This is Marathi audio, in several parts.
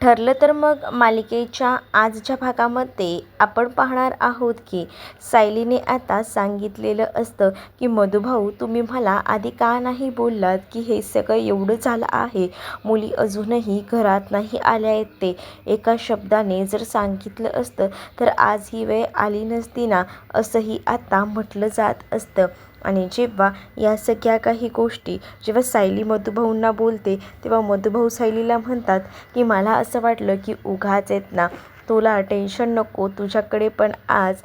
ठरलं तर मग मालिकेच्या आजच्या भागामध्ये आपण पाहणार आहोत की सायलीने आता सांगितलेलं असतं की मधुभाऊ, तुम्ही मला आधी का नाही बोललात की हे सगळं एवढं झालं आहे, मुली अजूनही घरात नाही आल्या आहेत. ते एका शब्दाने जर सांगितलं असतं तर आज ही वेळ आली नसती ना, असंही आता म्हटलं जात असतं. आणि जेव्हा या सगळ्या काही गोष्टी जेव्हा सायली मधुभाऊंना बोलते तेव्हा मधुभाऊ सायलीला म्हणतात की मला असं वाटलं की उगाच आहेत ना, तुला टेन्शन नको, तुझ्याकडे पण आज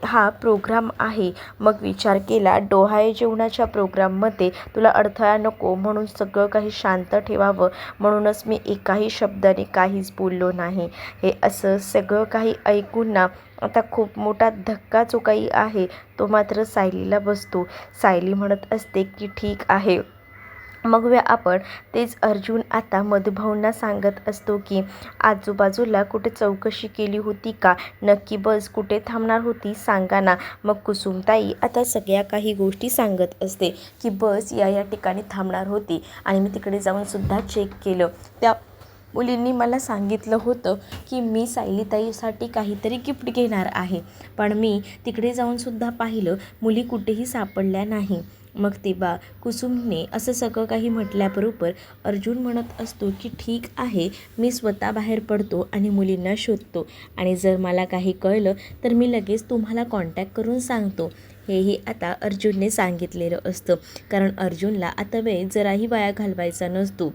हा प्रोग्राम आहे. मग विचार केला डोहाळे जेवणाच्या प्रोग्राममध्ये तुला अडथळा नको म्हणून सगळं काही शांत ठेवावं, म्हणूनच मी एकाही शब्दाने काहीच बोललो नाही. हे असं सगळं काही ऐकून ना आता खूप मोठा धक्का जो काही आहे तो मात्र सायलीला बसतो. सायली म्हणत असते की ठीक आहे. मग आपण तेच अर्जुन आता मधुभाऊंना सांगत असतो की आजूबाजूला कुठे चौकशी केली होती का, नक्की बस कुठे थांबणार होती सांगा ना. मग कुसुमताई आता सगळ्या काही गोष्टी सांगत असते की बस या या ठिकाणी थांबणार होती आणि मी तिकडे जाऊन सुद्धा चेक केलं. त्या मुलींनी मला सांगितलं होतं की मी सायलीताईसाठी काहीतरी गिफ्ट घेणार आहे, पण मी तिकडे जाऊनसुद्धा पाहिलं, मुली कुठेही सापडल्या नाही. मग तेव्हा कुसुमने असं सगळं काही म्हटल्याबरोबर अर्जुन म्हणत असतो की ठीक आहे, मी स्वतः बाहेर पडतो आणि मुलींना शोधतो आणि जर मला काही कळलं तर मी लगेच तुम्हाला कॉन्टॅक्ट करून सांगतो. हेही आता अर्जुनने सांगितलेलं असतं, कारण अर्जुनला आता वेळ जराही वाया घालवायचा नसतो.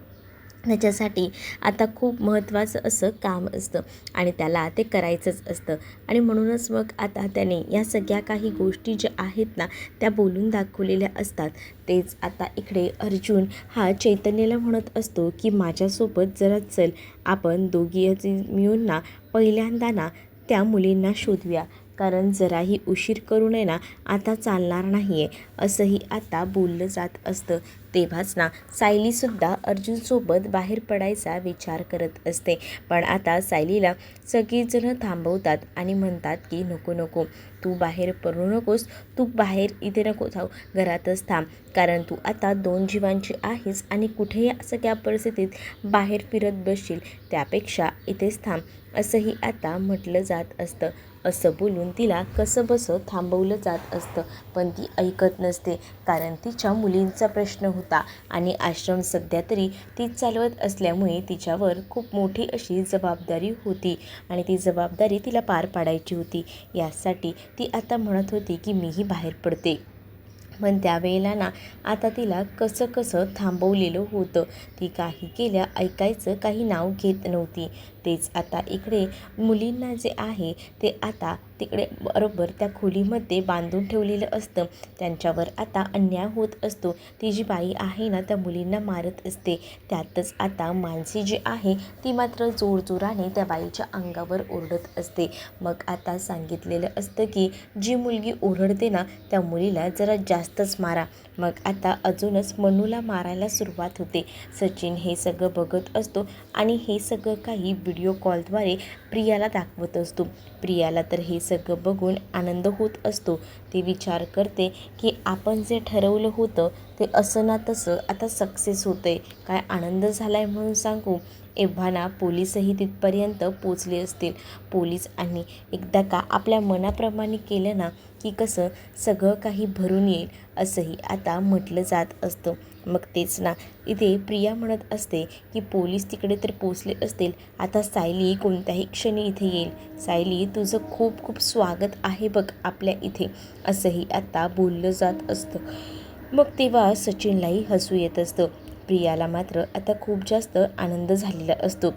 त्याच्यासाठी आता खूप महत्त्वाचं असं काम असतं आणि त्याला ते करायचंच असतं आणि म्हणूनच मग आता त्याने या सगळ्या काही गोष्टी ज्या आहेत ना त्या बोलून दाखवलेल्या असतात. तेच आता इकडे अर्जुन हा चैतन्याला म्हणत असतो की माझ्यासोबत जरा चल, आपण दोघी मिळून ना पहिल्यांदा ना त्या मुलींना शोधूया, कारण जराही उशीर करू नये ना आता चालणार नाही आहे, असंही आता बोललं जात असतं. तेव्हाच ना सायलीसुद्धा अर्जुनसोबत बाहेर पडायचा विचार करत असते, पण आता सायलीला सगळीजणं थांबवतात आणि म्हणतात की नको नको, तू बाहेर पडू नकोस, तू बाहेर इथे नको जाऊ, घरातच थांब, कारण तू आता 2 जीवांची आहेस आणि कुठेही सगळ्या परिस्थितीत बाहेर फिरत बसशील, त्यापेक्षा इथेच थांब, असंही आता म्हटलं जात असतं. असं बोलून तिला कसं बसं थांबवलं जात असतं, पण ती ऐकत नसते, कारण तिच्या मुलींचा प्रश्न होता आणि आश्रम सध्या तरी तीच चालवत असल्यामुळे तिच्यावर खूप मोठी अशी जबाबदारी होती आणि ती जबाबदारी तिला पार पाडायची होती. यासाठी ती आता म्हणत होती की मीही बाहेर पडते, पण त्यावेळेला ना आता तिला कसं कसं थांबवलेलं होतं. ती काही केल्या ऐकायचं काही नाव घेत नव्हती. तेच आता इकडे मुलींना जे आहे ते आता तिकडे बरोबर त्या खोलीमध्ये बांधून ठेवलेलं असतं. त्यांच्यावर आता अन्याय होत असतो. ती जी बाई आहे ना त्या मुलींना मारत असते. त्यातच आता मानसी जी आहे ती मात्र जोरजोराने त्या बाईच्या अंगावर ओरडत असते. मग आता सांगितलेलं असतं की जी मुलगी ओरडते ना त्या मुलीला जरा जास्तच मारा. मग आता अजूनच मनूला मारायला सुरुवात होते. सचिन हे सगळं बघत असतो आणि हे सगळं काही व्हिडिओ कॉलद्वारे प्रियाला दाखवत असतो. प्रियाला तर हे सगळं बघून आनंद होत असतो. ती विचार करते की आपण जे ठरवलं होतं ते असं ना तसं आता सक्सेस होतंय. काय आनंद झाला आहे म्हणून सांगू. एव्हा ना पोलीसही तिथपर्यंत पोचले असतील. पोलीस आणि एकदा का आपल्या मनाप्रमाणे केलं ना की कसं सगळं काही भरून येईल, असंही आता म्हटलं जात असतं. मग तेच ना इथे प्रिया म्हणत असते की पोलीस तिकडे तर पोचले असतील, आता सायली कोणत्याही क्षणी इथे येईल. सायली, तुझं खूप खूप स्वागत आहे बघ आपल्या इथे, असंही आता बोललं जात असतं. मग तेव्हा सचिनलाही हसू येत असतं. प्रियाला मात्र आता खूप जास्त आनंद झालेला असतो.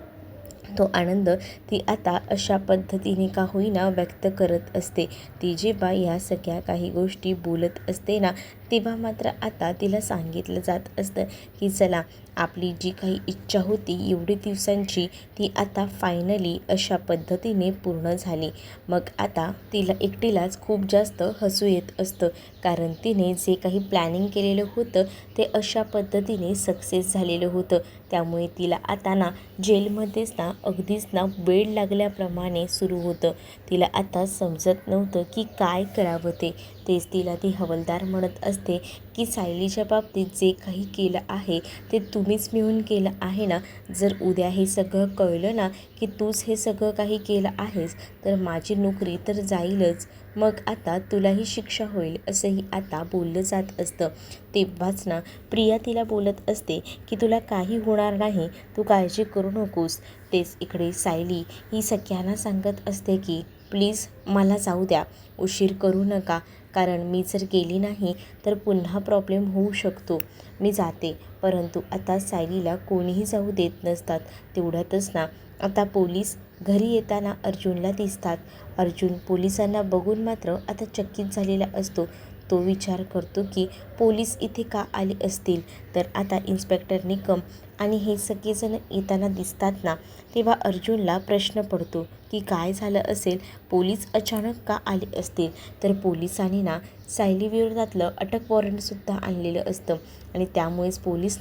तो आनंद ती आता अशा पद्धतीने का होईना व्यक्त करत असते. ती जेव्हा या सगळ्या काही गोष्टी बोलत असते ना तेव्हा मात्र आता तिला सांगितलं जात असतं की चला, आपली जी काही इच्छा होती एवढी दिवसांची ती आता फायनली अशा पद्धतीने पूर्ण झाली. मग आता तिला एकटीलाच खूप जास्त हसू येत असतं, कारण तिने जे काही प्लॅनिंग केलेलं होतं ते अशा पद्धतीने सक्सेस झालेलं होतं. त्यामुळे तिला आता ना जेलमध्येच ना अगदीच ना वेड लागल्याप्रमाणे सुरू होतं. तिला आता समजत नव्हतं की काय करावं ते. तेच तिला ती हवालदार म्हणत असते की सायलीच्या बाबतीत जे काही केलं आहे ते तुम्हीच मिळून केलं आहे ना. जर उद्या हे सगळं कळलं ना की तूच हे सगळं काही केलं आहेस तर माझी नोकरी तर जाईलच, मग आता तुलाही शिक्षा होईल, असंही आता बोललं जात असतं. तेव्हाच ना प्रिया तिला बोलत असते की तुला काही होणार नाही, तू काळजी करू नकोस. तेच इकडे सायली ही सगळ्यांना सांगत असते की प्लीज मला जाऊ द्या, उशीर करू नका, कारण मी जर गेली नाही तर पुन्हा प्रॉब्लेम होऊ शकतो. मी जाते. परंतु आता सायलीला कोणीही जाऊ देत नसतात. तेवढ्यातच ना आता पोलीस घरी येताना अर्जुनला दिसतात. अर्जुन पोलिसांना बघून मात्र आता चकित झालेला असतो. तो विचार करतो की पोलीस इथे का आले असतील. तर आता इन्स्पेक्टर निकम आणि हे सगळेजण येताना दिसतात ना, तेव्हा अर्जुनला प्रश्न पडतो की काय झालं असेल, पोलीस अचानक का आले असतील. तर पोलिसांनी ना सायली विरोधातलं अटक वॉरंटसुद्धा आणलेलं असतं आणि त्यामुळेच पोलीस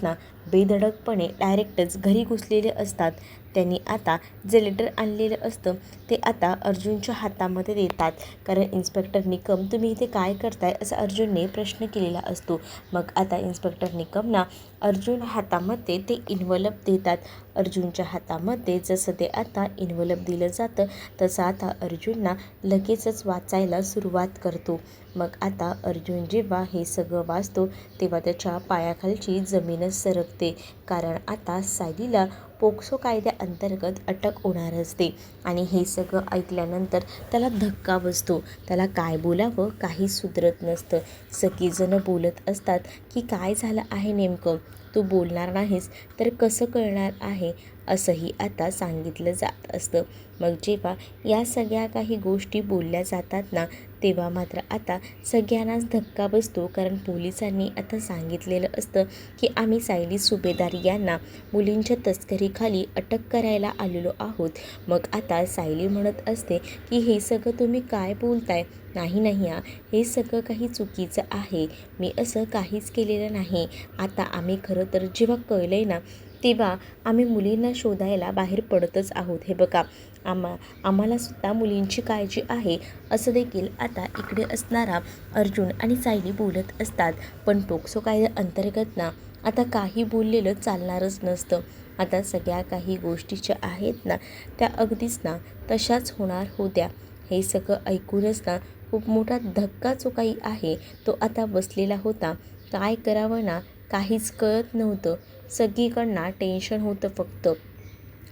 बेधडकपणे डायरेक्टच घरी घुसलेले असतात. त्यांनी आता जे लेटर आणलेलं असतं ते आता अर्जुनच्या हातामध्ये देतात. कारण इन्स्पेक्टर निकम तुम्ही इथे काय करताय असा अर्जुनने प्रश्न केलेला असतो. मग आता इन्स्पेक्टर निकमना अर्जुन हातामध्ये ते इन्व्हलप देतात. अर्जुनच्या हातामध्ये जसं ते आता इन्व्हलप दिलं जातं तसं आता अर्जुनना लगेचच वाचायला सुरुवात करतो. मग आता अर्जुन जेव्हा हे सगळं वाचतो तेव्हा त्याच्या पायाखालची जमीनच सरकते. कारण आता सायलीला पोक्सो कायद्याअंतर्गत अटक होणार असते आणि हे सगळं ऐकल्यानंतर त्याला धक्का बसतो. त्याला काय बोलावं काही सुधरत नसतं. सगळेजण बोलत असतात की काय झालं आहे नेमकं, तू बोलणार नाहीस तर कसं कळणार आहे, असंही आता सांगितलं जात असतं. मग जेव्हा या सगळ्या काही गोष्टी बोलल्या जातात ना तेव्हा मात्र आता सगळ्यांनाच धक्का बसतो. कारण पोलिसांनी आता सांगितलेलं असतं की आम्ही सायली सुभेदार यांना मुलींच्या तस्करीखाली अटक करायला आलेलो आहोत. मग आता सायली म्हणत असते की हे सगळं तुम्ही काय बोलताय, नाही नाही हे सगळं काही चुकीचं आहे, मी असं काहीच केलेलं नाही. आता आम्ही खरं तर जेव्हा कळलंय ना तेव्हा आम्ही मुलींना शोधायला बाहेर पडतच आहोत. हे बघा आम्हालासुद्धा मुलींची काळजी आहे, असं देखील आता इकडे असणारा अर्जुन आणि सायली बोलत असतात. पण पोक्सो कायद्याअंतर्गत ना आता काही बोललेलं चालणारच नसतं. आता सगळ्या काही गोष्टी ज्या आहेत ना त्या अगदीच ना तशाच होणार होत्या. हे सगळं ऐकूनच ना खूप मोठा धक्का जो काही आहे तो आता बसलेला होता. काय करावं ना काहीच कळत नव्हतं. सगळीकडनं टेन्शन होतं फक्त.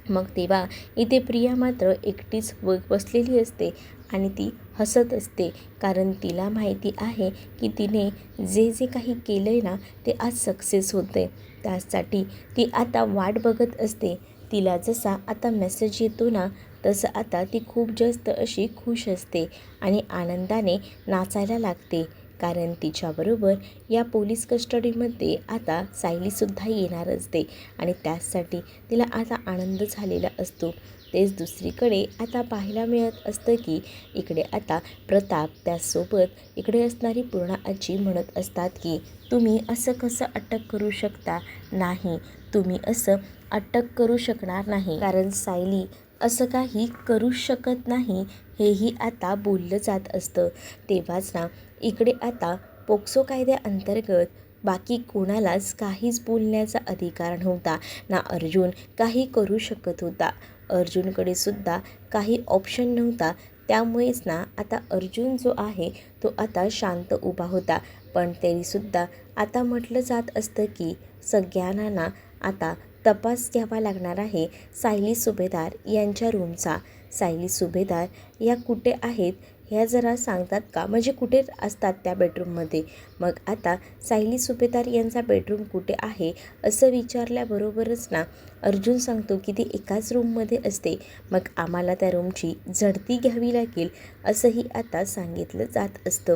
मग तेव्हा इथे प्रिया मात्र एकटीच बसलेली असते आणि ती हसत असते. कारण तिला माहिती आहे की तिने जे जे काही केलं आहे ना ते आज सक्सेस होते. त्यासाठी ती आता वाट बघत असते. तिला जसा आता मेसेज येतो ना तसं आता ती खूप जास्त अशी खुश असते आणि आनंदाने नाचायला लागते. कारण तिच्याबरोबर या पोलीस कस्टडीमध्ये आता सायलीसुद्धा येणार असते आणि त्यासाठी तिला आता आनंद झालेला असतो. तेच दुसरीकडे आता पाहायला मिळत असतं की इकडे आता प्रताप त्याचसोबत इकडे असणारी पूर्णा आजी म्हणत असतात की तुम्ही असं कसं अटक करू शकता, नाही तुम्ही असं अटक करू शकणार नाही, कारण सायली असं काही करू शकत नाही, हेही आता बोललं जात असतं. तेव्हाच ना इकडे आता पोक्सो कायद्याअंतर्गत बाकी कोणालाच काहीच बोलण्याचा अधिकार नव्हता ना. अर्जुन काही करू शकत होता, अर्जुनकडे सुद्धा काही ऑप्शन नव्हता. त्यामुळेच ना आता अर्जुन जो आहे तो आता शांत उभा होता. पण तरीसुद्धा आता म्हटलं जात असतं की सगळ्यांना ना आता तपास घ्यावा लागणार आहे सायली सुभेदार यांच्या रूमचा. सायली सुभेदार या कुठे आहेत ह्या जरा सांगतात का, म्हणजे कुठे असतात त्या बेडरूममध्ये. मग आता सायली सुभेदार यांचा बेडरूम कुठे आहे असं विचारल्याबरोबरच ना अर्जुन सांगतो की ती एकाच रूममध्ये असते. मग आम्हाला त्या रूमची झडती घ्यावी लागेल असंही आता सांगितलं जात असतं.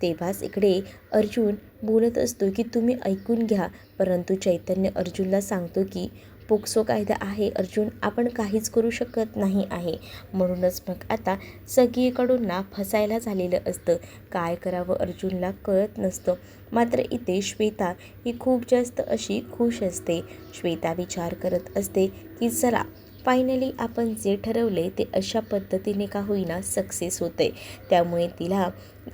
तेव्हाच इकडे अर्जुन बोलत असतो की तुम्ही ऐकून घ्या. परंतु चैतन्य अर्जुनला सांगतो की पोक्सो कायदा आहे अर्जुन, आपण काहीच करू शकत नाही आहे. म्हणूनच मग आता सगळीकडून ना फसायला झालेलं असतं. काय करावं अर्जुनला कळत नसतं. मात्र इथे श्वेता ही खूप जास्त अशी खुश असते. श्वेता विचार करत असते की चला फायनली आपण जे ठरवले ते अशा पद्धतीने का होईना सक्सेस होते. त्यामुळे तिला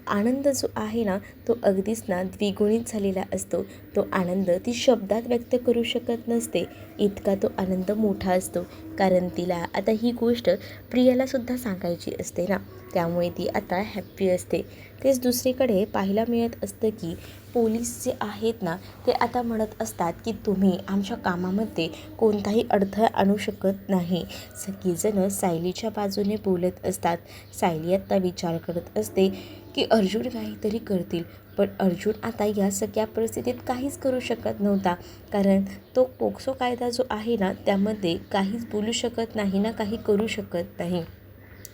आनंद जो आहे ना तो अगदीच ना द्विगुणित झालेला असतो. तो आनंद ती शब्दात व्यक्त करू शकत नसते, इतका तो आनंद मोठा असतो. कारण तिला आता ही गोष्ट प्रियालासुद्धा सांगायची असते ना, त्यामुळे ती आता हॅप्पी असते. तेच दुसरीकडे पाहायला मिळत असतं की पोलीस जे आहेत ना ते आता म्हणत असतात की तुम्ही आमच्या कामामध्ये कोणताही अडथळा आणू शकत नाही. सगळीजणं सायलीच्या बाजूने बोलत असतात. सायली आता विचार करत असते की अर्जुन काहीतरी करतील, पण अर्जुन आता या सगळ्या परिस्थितीत काहीच करू शकत नव्हता. कारण तो पोक्सो कायदा जो आहे ना त्यामध्ये काहीच बोलू शकत नाही ना, काही करू शकत नाही.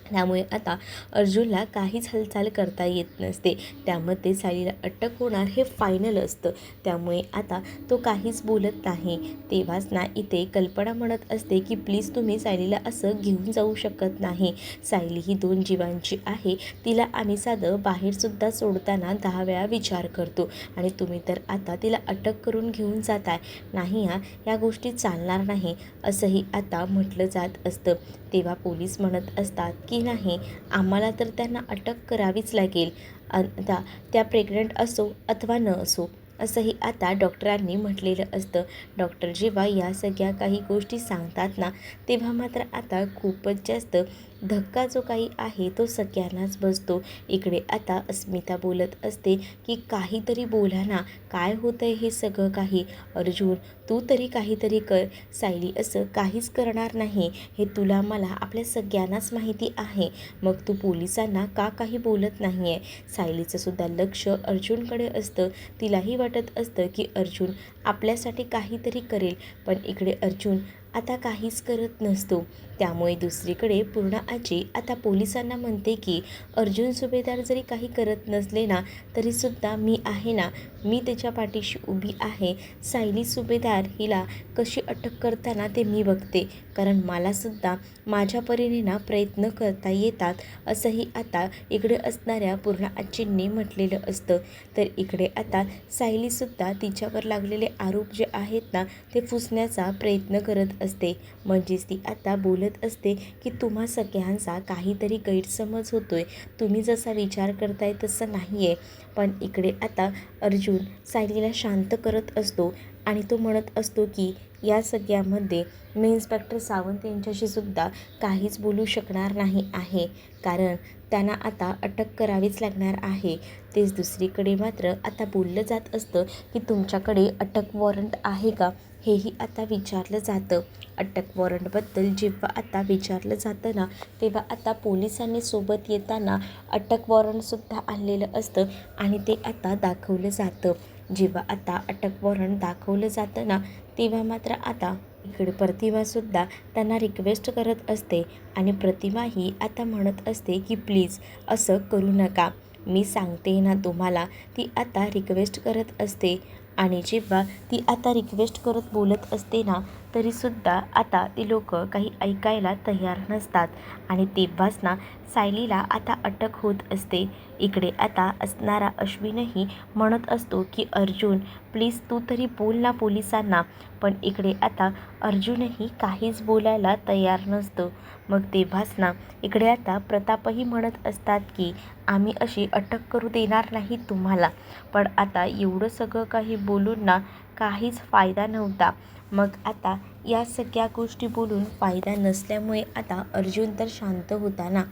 त्यामुळे आता अर्जुनला काहीच हालचाल करता येत नसते. त्यामध्ये सायलीला अटक होणार हे फायनल असतं. त्यामुळे आता तो काहीच बोलत नाही. तेव्हाच ना इथे कल्पना म्हणत असते की प्लीज तुम्ही सायलीला असं घेऊन जाऊ शकत नाही. सायली ही 2 जीवांची आहे. तिला आम्ही साधं बाहेरसुद्धा सोडताना 10 वेळा विचार करतो आणि तुम्ही तर आता तिला अटक करून घेऊन जाताय. नाही या गोष्टी चालणार नाही असंही आता म्हटलं जात असतं. तेव्हा पोलीस म्हणत असतात की नाही, आम्हाला तर त्यांना अटक करावीच लागेल. आता त्या प्रेग्नंट असो अथवा न असो, असंही आता डॉक्टरांनी म्हटलेलं असतं. डॉक्टर जेव्हा या सगळ्या काही गोष्टी सांगतात ना तेव्हा मात्र आता खूपच जास्त धक्का जो काही आहे तो सगळ्यांनाच बसतो. इकडे आता अस्मिता बोलत असते की काहीतरी बोला ना, काय होतंय हे सगळं काही. अर्जुन तू तरी काहीतरी कर. सायली असं काहीच करणार नाही हे तुला मला आपल्या सगळ्यांनाच माहिती आहे. मग तू पोलिसांना का काही बोलत नाही आहे. सायलीचं सुद्धा लक्ष अर्जुनकडे असतं. तिलाही वाटत असतं की अर्जुन आपल्यासाठी काहीतरी करेल, पण इकडे अर्जुन आता काहीच करत नसतो. त्यामुळे दुसरीकडे पूर्णा आजी आता पोलिसांना म्हणते की अर्जुन सुभेदार जरी काही करत नसले ना तरीसुद्धा मी आहे ना, मी त्याच्या पाठीशी उभी आहे. सायली सुभेदार हिला कशी अटक करताना ते मी बघते, कारण मलासुद्धा माझ्या परीने ना प्रयत्न करता येतात असंही आता इकडे असणाऱ्या पूर्णा आजींनी म्हटलेलं असतं. तर इकडे आता सायलीसुद्धा तिच्यावर लागलेले आरोप जे आहेत ना ते पुसण्याचा प्रयत्न करत असते. म्हणजेच ती आता बोलत असते की तुम्हा सगळ्यांचा काहीतरी गैरसमज होतोय, तुम्ही जसा विचार करताय तसं नाही आहे. पण इकडे आता अर्जुन सायलीला शांत करत असतो आणि तो म्हणत असतो की या सगळ्यामध्ये मी इन्स्पेक्टर सावंत यांच्याशी सुद्धा काहीच बोलू शकणार नाही आहे, कारण त्यांना आता अटक करावीच लागणार आहे. तेच दुसरीकडे मात्र आता बोललं जात असतं की तुमच्याकडे अटक वॉरंट आहे का, हेही आता विचारलं जातं. अटक वॉरंटबद्दल जेव्हा आता विचारलं जातं ना तेव्हा आता पोलिसांनी सोबत येताना अटक वॉरंटसुद्धा आणलेलं असतं आणि ते आता दाखवलं जातं. जेव्हा आता अटक वॉरंट दाखवलं जातं ना तेव्हा मात्र आता इकडे प्रतिमासुद्धा त्यांना रिक्वेस्ट करत असते आणि प्रतिमाही आता म्हणत असते की प्लीज असं करू नका, मी सांगते ना तुम्हाला. ती आता रिक्वेस्ट करत असते आणि जेव्हा ती आता रिक्वेस्ट करत बोलत असते ना तरीसुद्धा आता ती लोक काही ऐकायला तयार नसतात आणि तेव्हाच ना सायलीला आता अटक होत असते. इकडे आता असणारा अश्विनही म्हणत असतो की अर्जुन प्लीज तू तरी बोल ना पोलिसांना, पण इकडे आता अर्जुनही काहीच बोलायला तयार नसतो. मग तेव्हाच ना इकडे आता प्रतापही म्हणत असतात की आम्ही अशी अटक करू देणार नाही तुम्हाला. पण आता एवढं सगळं काही बोलून ना काहीच फायदा नव्हता. मग आता या सगळ्या गोष्टी बोलून फायदा नसल्यामुळे आता अर्जुन तर शांत होता ना.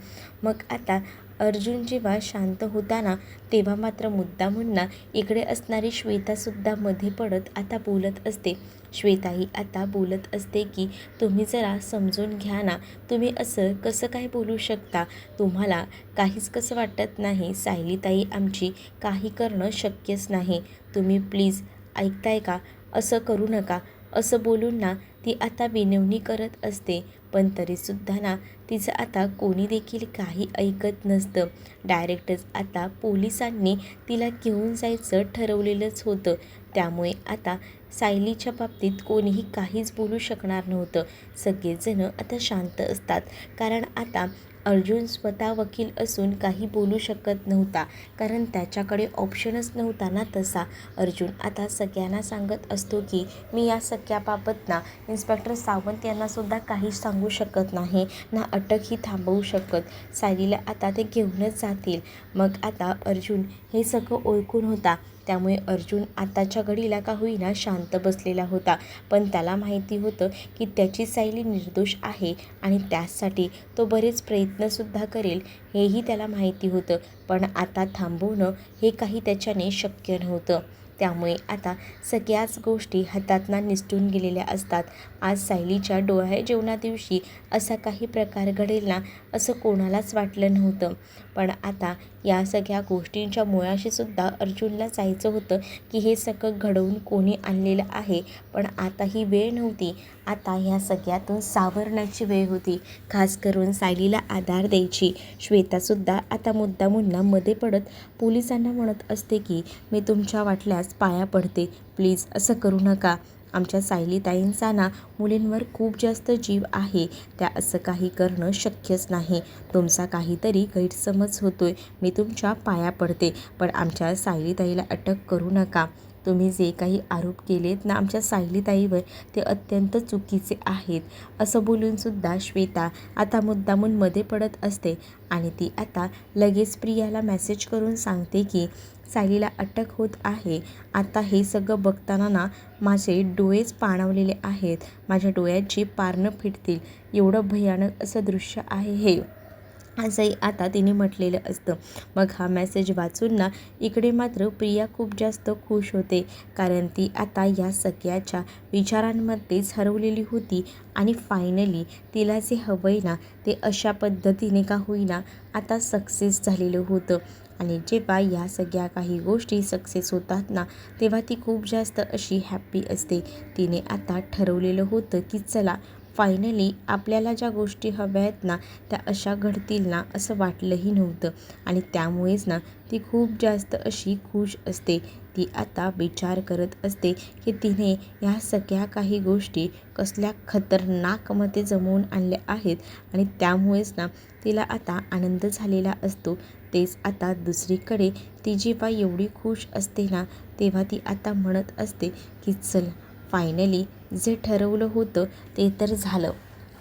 मग आता अर्जुन जेव्हा शांत होता ना तेव्हा मात्र मुद्दामून ना इकडे असणारी श्वेतासुद्धा मध्ये पडत आता बोलत असते. श्वेताही आता बोलत असते की तुम्ही जरा समजून घ्या ना, तुम्ही असं कसं काय बोलू शकता, तुम्हाला काहीच कसं वाटत नाही. सायलीताई आमची काही करणं शक्यच नाही, तुम्ही प्लीज ऐकताय का, असं करू नका. असं बोलून ना ती आता विनवणी करत असते, पण तरीसुद्धा ना तिचं आता कोणी देखील काही ऐकत नसतं. डायरेक्टच आता पोलिसांनी तिला घेऊन जायचं ठरवलेलंच होतं. त्यामुळे आता सायलीच्या बाबतीत कोणीही काहीच बोलू शकणार नव्हतं. सगळेजण आता शांत असतात, कारण आता अर्जुन स्वतः वकील असून काही बोलू शकत नव्हता, कारण त्याच्याकडे ऑप्शनच नव्हता ना तसा. अर्जुन आता सगळ्यांना सांगत असतो की मी या सगळ्याबाबत ना इन्स्पेक्टर सावंत यांनासुद्धा काहीच सांगू शकत नाही, ना अटकही थांबवू शकत. सायलीला आता ते घेऊनच जातील. मग आता अर्जुन हे सगळं ओळखून होता, त्यामुळे अर्जुन आताच्या घडीला का होईना शांत बसलेला होता. पण त्याला माहिती होतं की त्याची सायली निर्दोष आहे आणि त्यासाठी तो बरेच प्रयत्नसुद्धा करेल, हेही त्याला माहिती होतं. पण आता थांबवणं हे काही त्याच्याने शक्य नव्हतं. त्यामुळे आता सगळ्याच गोष्टी हातातनं निसटून गेलेल्या असतात. आज सायलीच्या डोहाळे जेवणादिवशी असा काही प्रकार घडेल ना, असं कोणालाच वाटलं नव्हतं. पण आता या सगळ्या गोष्टींच्या मुळाशी सुद्धा अर्जुनला जायचं होतं की हे सगळं घडवून कोणी आणलेलं आहे. पण आता ही वेळ नव्हती, आता ह्या सगळ्यातून सावरण्याची वेळ होती. खास करून सायलीला आधार द्यायची. श्वेतासुद्धा आता मुद्दामून मध्ये पडत पोलिसांना म्हणत असते की मी तुमच्या वाटल्यास पाया पडते, प्लीज असं करू नका. आमच्या सायलीताईंचा ना मुलींवर खूप जास्त जीव आहे, त्या असं काही करणं शक्यच नाही. तुमचा काहीतरी गैरसमज होतोय, मी तुमच्या पाया पडते, पण आमच्या सायलीताईला अटक करू नका. तुम्ही जे काही आरोप केलेत ना आमच्या सायलीताईवर, ते अत्यंत चुकीचे आहेत. असं बोलूनसुद्धा श्वेता आता मुद्दामून मध्ये पडत असते आणि ती आता लगेच प्रियाला मेसेज करून सांगते की सायलीला अटक होत आहे. आता हे सगळं बघताना ना माझे डोळेच पाणावलेले आहेत, माझ्या डोळ्याची पारणं फिटतील, एवढं भयानक असं दृश्य आहे हे, असंही आता तिने म्हटलेलं असतं. मग हा मेसेज वाचून ना इकडे मात्र प्रिया खूप जास्त खुश होते, कारण ती आता या सगळ्याच्या विचारांमध्येच हरवलेली होती आणि फायनली तिला जे हवंय ना ते अशा पद्धतीने का होईना आता सक्सेस झालेलं होतं. आणि जेव्हा या सगळ्या काही गोष्टी सक्सेस होतात ना, तेव्हा ती खूप जास्त अशी हॅप्पी असते. तिने आता ठरवलेलं होतं की चला फायनली आपल्याला ज्या गोष्टी हव्या आहेत ना त्या अशा घडतील ना, असं वाटलंही नव्हतं. आणि त्यामुळेच ना ती खूप जास्त अशी खुश असते. ती आता विचार करत असते की तिने ह्या सगळ्या काही गोष्टी कसल्या खतरनाकमध्ये जमवून आणल्या आहेत आणि त्यामुळेच ना तिला आता आनंद झालेला असतो. तेच आता दुसरीकडे ती जेव्हा एवढी खुश असते ना, तेव्हा ती आता म्हणत असते की चल फायनली जे ठरवलं होतं ते तर झालं.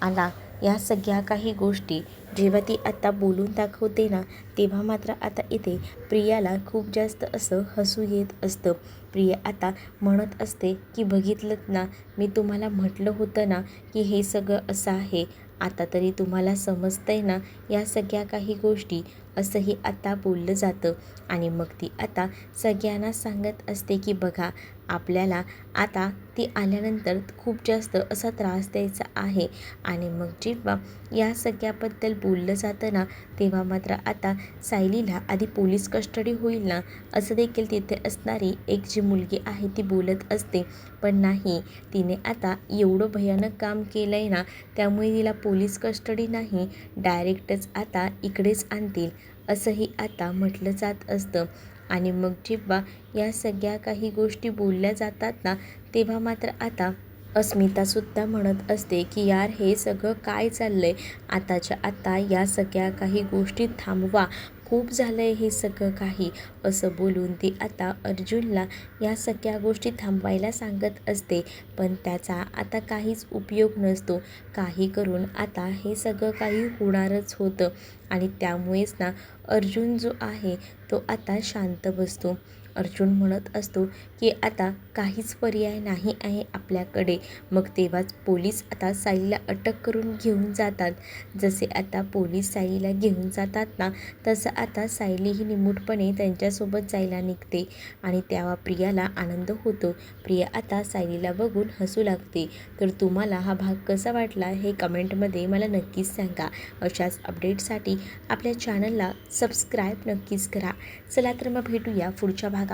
आला या सगळ्या काही गोष्टी जेव्हा ती आता बोलून दाखवते ना, तेव्हा मात्र आता इथे प्रियाला खूप जास्त असं हसू येत असतं. प्रिया आता म्हणत असते की बघितलंत ना, मी तुम्हाला म्हटलं होतं ना की हे सगळं असं आहे. आता तरी तुम्हाला समजतंय ना या सगळ्या काही गोष्टी, असंही आता बोललं जातं. आणि मग ती आता सगळ्यांना सांगत असते की बघा, आपल्याला आता ती आल्यानंतर खूप जास्त असा त्रास द्यायचा आहे. आणि मग जेव्हा या सगळ्याबद्दल बोललं जातं ना, तेव्हा मात्र आता सायलीला आधी पोलीस कस्टडी होईल ना, असं देखील तिथे असणारी एक जी मुलगी आहे ती बोलत असते. पण नाही, तिने आता एवढं भयानक काम केलं आहे ना, त्यामुळे तिला पोलीस कस्टडी नाही, डायरेक्टच आता इकडेच आणतील, असंही आता म्हटलं जात असतं. आणि मग जेव्हा या सगळ्या काही गोष्टी बोलल्या जातात ना, तेव्हा मात्र आता अस्मितासुद्धा म्हणत असते की यार हे सगळं काय चाललंय, आताच्या आता या सगळ्या काही गोष्टी थांबवा, खूप झालं आहे हे सगळं काही, असं बोलून ती आता अर्जुनला या सगळ्या गोष्टी थांबवायला सांगत असते. पण त्याचा आता काहीच उपयोग नसतो. काही करून आता हे सगळं काही होणारच होतं. आणि त्यामुळेच ना अर्जुन जो आहे तो आता शांत बसतो. अर्जुन म्हणत असतो की आता काहीच पर्याय नाही आहे आपल्याकडे. मग तेव्हाच पोलीस आता सायलीला अटक करून घेऊन जातात. जसे आता पोलीस सायलीला घेऊन जातात ना, तसं आता सायलीही निमूटपणे त्यांच्यासोबत जायला निघते. आणि तेव्हा प्रियाला आनंद होतो. प्रिया आता सायलीला बघून हसू लागते. तर तुम्हाला हा भाग कसा वाटला हे कमेंटमध्ये मला नक्कीच सांगा. अशाच अपडेटसाठी आपल्या चॅनलला सबस्क्राईब नक्कीच करा. चला तर मग भेटूया पुढच्या भागामध्ये.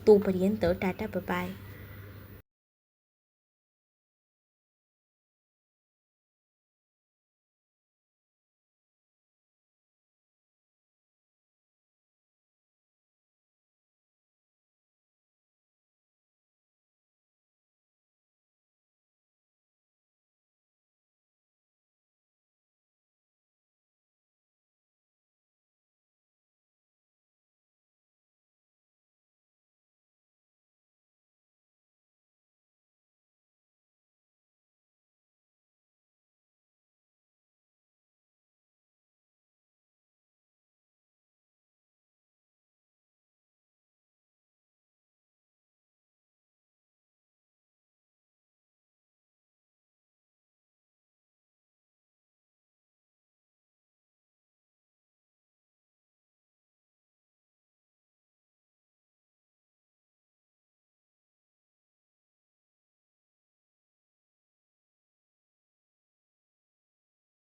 तोपर्यंत टाटा बाय.